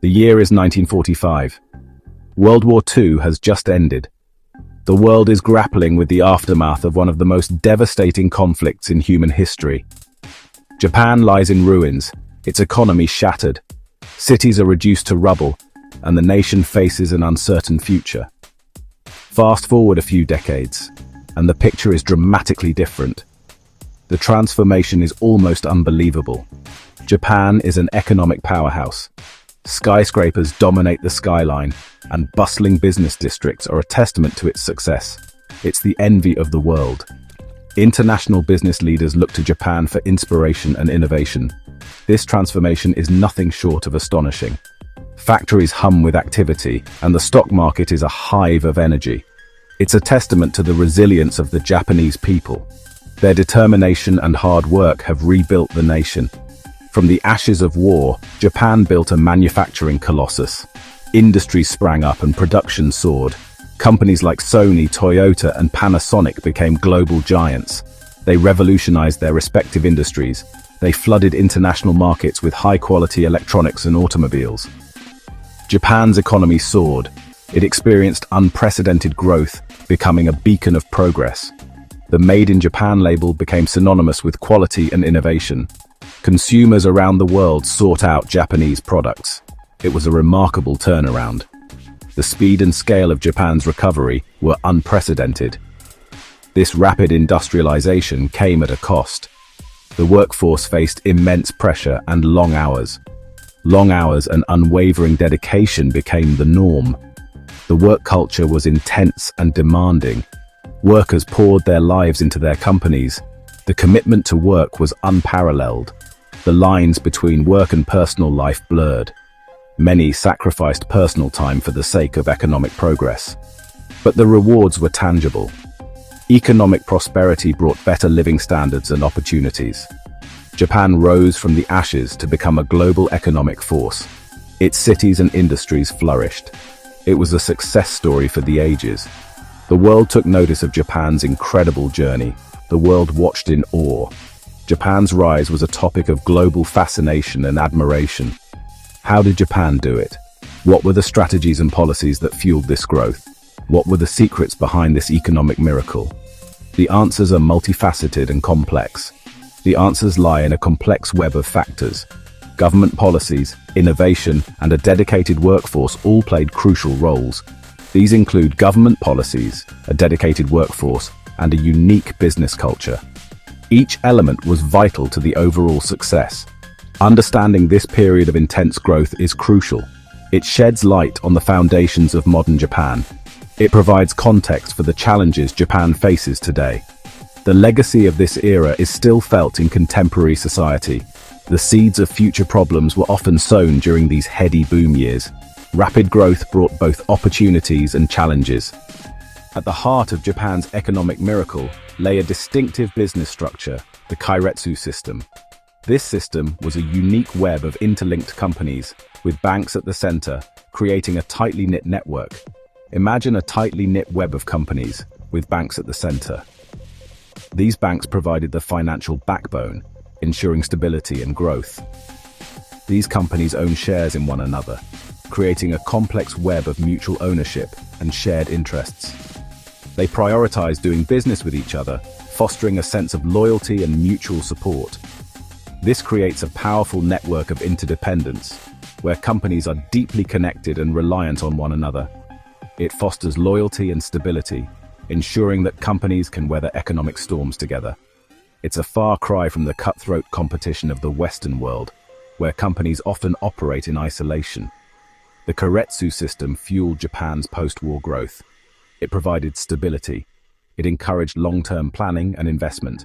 The year is 1945. World War II has just ended. The world is grappling with the aftermath of one of the most devastating conflicts in human history. Japan lies in ruins, its economy shattered. Cities are reduced to rubble, and the nation faces an uncertain future. Fast forward a few decades, and the picture is dramatically different. The transformation is almost unbelievable. Japan is an economic powerhouse. Skyscrapers dominate the skyline, and bustling business districts are a testament to its success. It's the envy of the world. International business leaders look to Japan for inspiration and innovation. This transformation is nothing short of astonishing. Factories hum with activity, and the stock market is a hive of energy. It's a testament to the resilience of the Japanese people. Their determination and hard work have rebuilt the nation. From the ashes of war, Japan built a manufacturing colossus. Industries sprang up and production soared. Companies like Sony, Toyota, and Panasonic became global giants. They revolutionized their respective industries. They flooded international markets with high-quality electronics and automobiles. Japan's economy soared. It experienced unprecedented growth, becoming a beacon of progress. The Made in Japan label became synonymous with quality and innovation. Consumers around the world sought out Japanese products. It was a remarkable turnaround. The speed and scale of Japan's recovery were unprecedented. This rapid industrialization came at a cost. The workforce faced immense pressure and long hours. Long hours and unwavering dedication became the norm. The work culture was intense and demanding. Workers poured their lives into their companies. The commitment to work was unparalleled. The lines between work and personal life blurred. Many sacrificed personal time for the sake of economic progress. But the rewards were tangible. Economic prosperity brought better living standards and opportunities. Japan rose from the ashes to become a global economic force. Its cities and industries flourished. It was a success story for the ages. The world took notice of Japan's incredible journey. The world watched in awe. Japan's rise was a topic of global fascination and admiration. How did Japan do it? What were the strategies and policies that fueled this growth? What were the secrets behind this economic miracle? The answers are multifaceted and complex. The answers lie in a complex web of factors. Government policies, innovation, and a dedicated workforce all played crucial roles. These include government policies, a dedicated workforce, and a unique business culture. Each element was vital to the overall success. Understanding this period of intense growth is crucial. It sheds light on the foundations of modern Japan. It provides context for the challenges Japan faces today. The legacy of this era is still felt in contemporary society. The seeds of future problems were often sown during these heady boom years. Rapid growth brought both opportunities and challenges. At the heart of Japan's economic miracle lay a distinctive business structure, the Keiretsu system. This system was a unique web of interlinked companies, with banks at the center, creating a tightly knit network. Imagine a tightly knit web of companies, with banks at the center. These banks provided the financial backbone, ensuring stability and growth. These companies own shares in one another, creating a complex web of mutual ownership and shared interests. They prioritize doing business with each other, fostering a sense of loyalty and mutual support. This creates a powerful network of interdependence, where companies are deeply connected and reliant on one another. It fosters loyalty and stability, ensuring that companies can weather economic storms together. It's a far cry from the cutthroat competition of the Western world, where companies often operate in isolation. The Keiretsu system fueled Japan's post-war growth. It provided stability. It encouraged long-term planning and investment.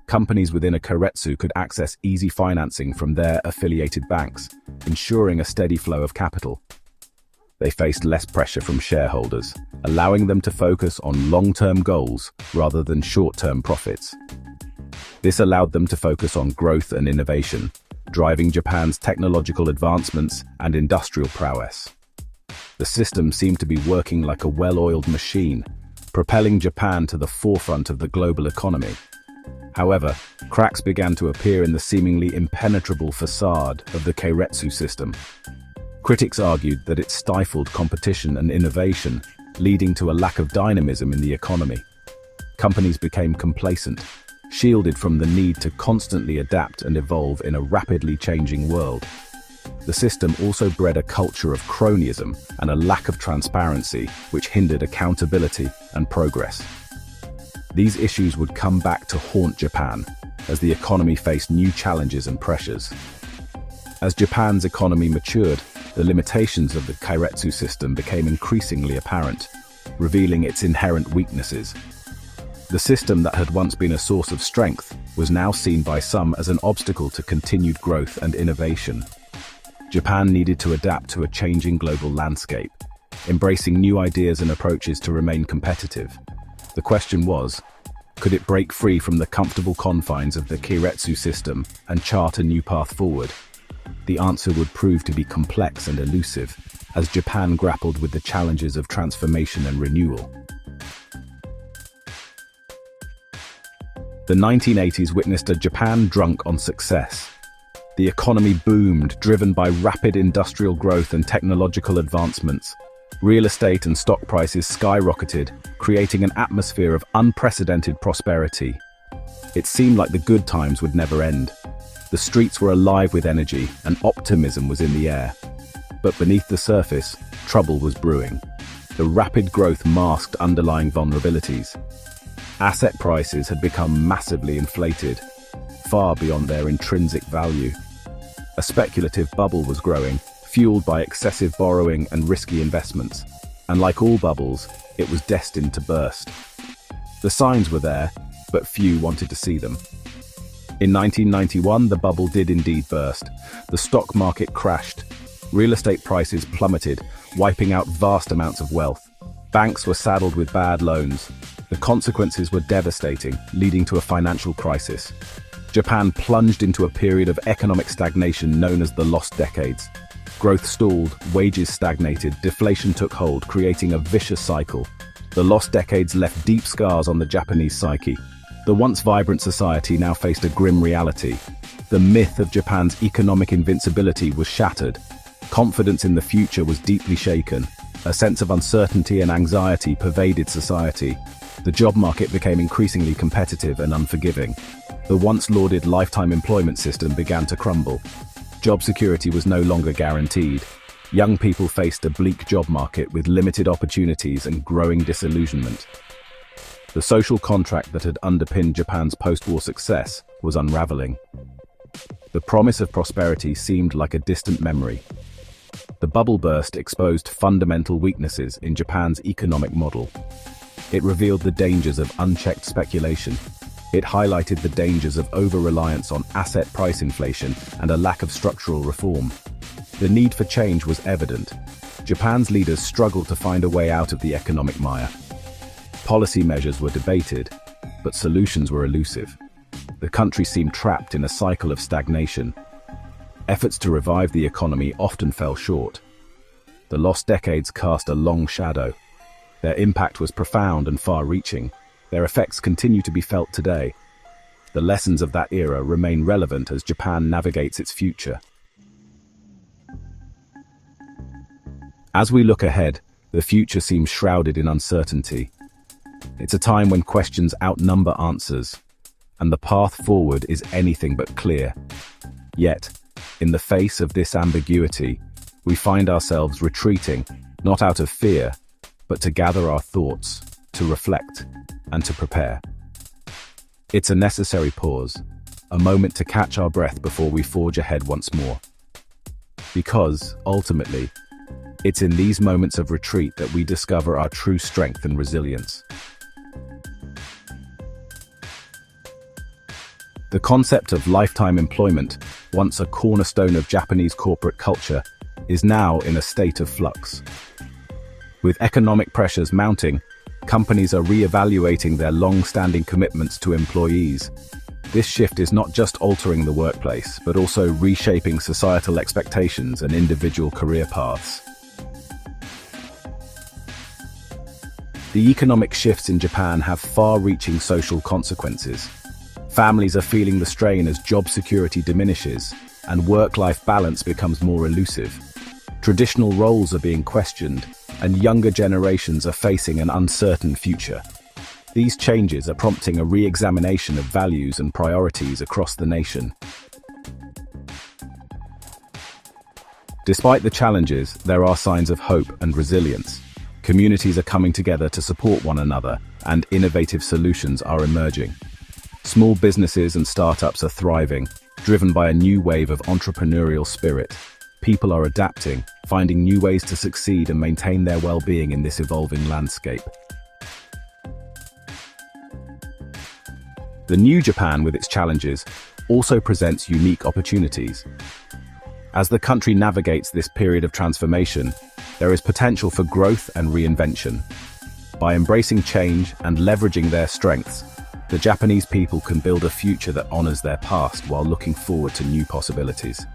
Companies within a Keiretsu could access easy financing from their affiliated banks, ensuring a steady flow of capital. They faced less pressure from shareholders, allowing them to focus on long-term goals rather than short-term profits. This allowed them to focus on growth and innovation, driving Japan's technological advancements and industrial prowess. The system seemed to be working like a well-oiled machine, propelling Japan to the forefront of the global economy. However, cracks began to appear in the seemingly impenetrable facade of the Keiretsu system. Critics argued that it stifled competition and innovation, leading to a lack of dynamism in the economy. Companies became complacent, shielded from the need to constantly adapt and evolve in a rapidly changing world. The system also bred a culture of cronyism and a lack of transparency, which hindered accountability and progress. These issues would come back to haunt Japan as the economy faced new challenges and pressures. As Japan's economy matured, the limitations of the keiretsu system became increasingly apparent, revealing its inherent weaknesses. The system that had once been a source of strength was now seen by some as an obstacle to continued growth and innovation. Japan needed to adapt to a changing global landscape, embracing new ideas and approaches to remain competitive. The question was, could it break free from the comfortable confines of the keiretsu system and chart a new path forward? The answer would prove to be complex and elusive, as Japan grappled with the challenges of transformation and renewal. The 1980s witnessed a Japan drunk on success. The economy boomed, driven by rapid industrial growth and technological advancements. Real estate and stock prices skyrocketed, creating an atmosphere of unprecedented prosperity. It seemed like the good times would never end. The streets were alive with energy, and optimism was in the air. But beneath the surface, trouble was brewing. The rapid growth masked underlying vulnerabilities. Asset prices had become massively inflated, far beyond their intrinsic value. A speculative bubble was growing, fueled by excessive borrowing and risky investments. And like all bubbles, it was destined to burst. The signs were there, but few wanted to see them. In 1991, the bubble did indeed burst. The stock market crashed. Real estate prices plummeted, wiping out vast amounts of wealth. Banks were saddled with bad loans. The consequences were devastating, leading to a financial crisis. Japan plunged into a period of economic stagnation known as the Lost Decades. Growth stalled, wages stagnated, deflation took hold, creating a vicious cycle. The Lost Decades left deep scars on the Japanese psyche. The once vibrant society now faced a grim reality. The myth of Japan's economic invincibility was shattered. Confidence in the future was deeply shaken. A sense of uncertainty and anxiety pervaded society. The job market became increasingly competitive and unforgiving. The once lauded lifetime employment system began to crumble. Job security was no longer guaranteed. Young people faced a bleak job market with limited opportunities and growing disillusionment. The social contract that had underpinned Japan's post-war success was unraveling. The promise of prosperity seemed like a distant memory. The bubble burst exposed fundamental weaknesses in Japan's economic model. It revealed the dangers of unchecked speculation. It highlighted the dangers of over-reliance on asset price inflation and a lack of structural reform. The need for change was evident. Japan's leaders struggled to find a way out of the economic mire. Policy measures were debated, but solutions were elusive. The country seemed trapped in a cycle of stagnation. Efforts to revive the economy often fell short. The Lost Decades cast a long shadow. Their impact was profound and far-reaching. Their effects continue to be felt today. The lessons of that era remain relevant as Japan navigates its future. As we look ahead, the future seems shrouded in uncertainty. It's a time when questions outnumber answers, and the path forward is anything but clear. Yet, in the face of this ambiguity, we find ourselves retreating, not out of fear, but to gather our thoughts, to reflect, and to prepare. It's a necessary pause, a moment to catch our breath before we forge ahead once more. Because, ultimately, it's in these moments of retreat that we discover our true strength and resilience. The concept of lifetime employment, once a cornerstone of Japanese corporate culture, is now in a state of flux. With economic pressures mounting, companies are re-evaluating their long-standing commitments to employees. This shift is not just altering the workplace, but also reshaping societal expectations and individual career paths. The economic shifts in Japan have far-reaching social consequences. Families are feeling the strain as job security diminishes and work-life balance becomes more elusive. Traditional roles are being questioned, and younger generations are facing an uncertain future. These changes are prompting a re-examination of values and priorities across the nation. Despite the challenges, there are signs of hope and resilience. Communities are coming together to support one another, and innovative solutions are emerging. Small businesses and startups are thriving, driven by a new wave of entrepreneurial spirit. People are adapting, finding new ways to succeed and maintain their well-being in this evolving landscape. The new Japan, with its challenges, also presents unique opportunities. As the country navigates this period of transformation, there is potential for growth and reinvention. By embracing change and leveraging their strengths, the Japanese people can build a future that honors their past while looking forward to new possibilities.